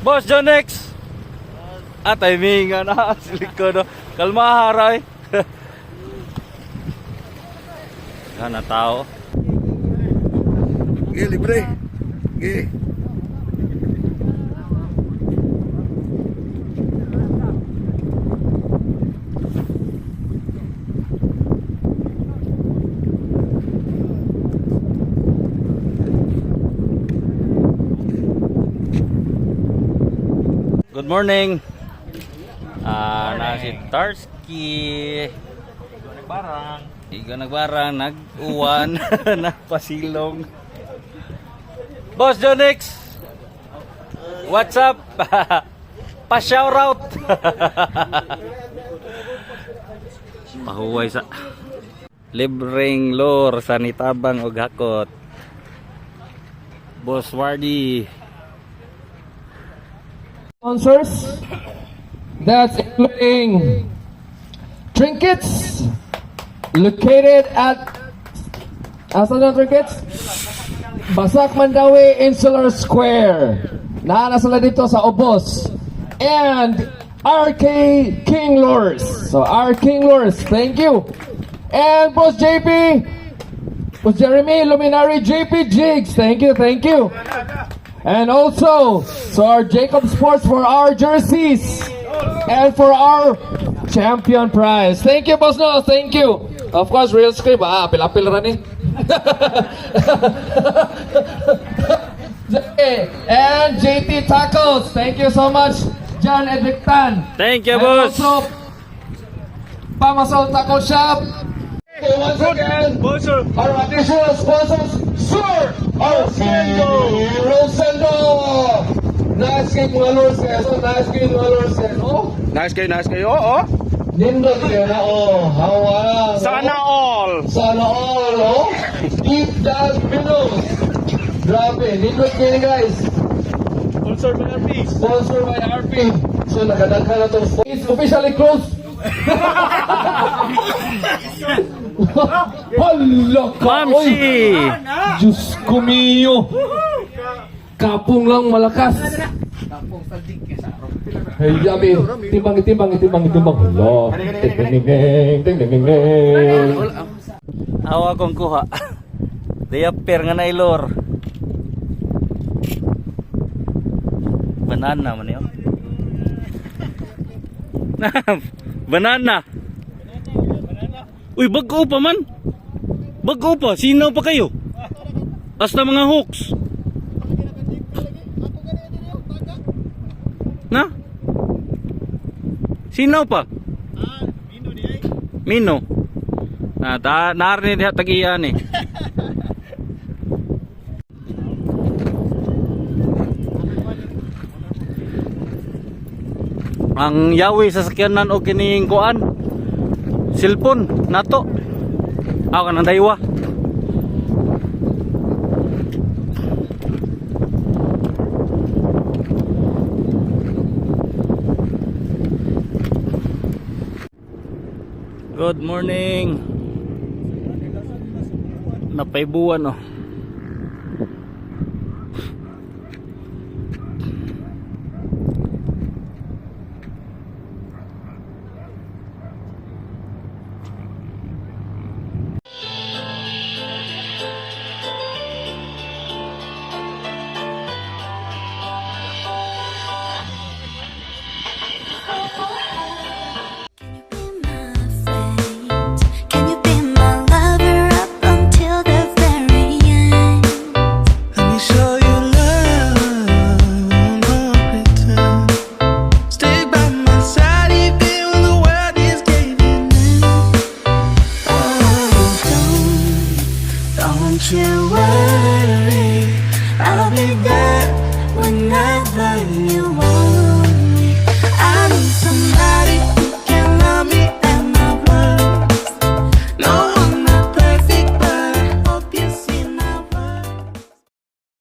Boss Jonex. Timing na silik ko no. Kalma haray. Kana tao. Libre. Okay. Good morning. Na si Tarsky. Nagbarang. Igo nagbarang, nag-uwan, nagpasilong. Boss Jonex. What's up? Pa-shoutout. Pahuway sa libreng lore sa nitabang og hakot. Boss Wardy. Sponsors, that's including trinkets located at asan ang trinkets? Basak Mandawi Insular Square. Naana sila dito sa Obos. And RK King Lures. So RK King Lures, thank you. And Boss JP, Boss Jeremy, Luminary JP Jigs, thank you, thank you. And also, so our Jacob Sports for our jerseys and for our champion prize. Thank you, Boss No. Thank you. Of course, real script. Apil-apil running. And JT Tacos. Thank you so much, John Edrictan. Thank you, And boss. also, Pamasol Taco Shop. Okay, once again, our additional sponsors, Sir Rosendo. Nice game mga lords kayo. So nice game mga lords kayo. Nice kayo. Oo. Nindot kayo na hawa. Sana all. Sana all, Deep dive below. Grabe, nindot kayo guys. Sponsored by RP. Sponsored by RP. So nagadaghan na itong it's officially closed. Hala ka, Mamsi. Diyos ko miyo. Kapong lang malakas. Hey, yabi. Timbang. Hala. Ting. Awa kong kuha. Diaper nga nailor. Banana man yun. Banana. Uy, bago pa man. Bago pa. Sinaw pa kayo. Basta mga hooks. Na? Sinaw pa. Mino. Narinig diha tagiyan eh. Ang yawi sa sakyanan o kining kuan. Cellphone nato. Aw kanang daywa. Good morning. Napaybuan oh.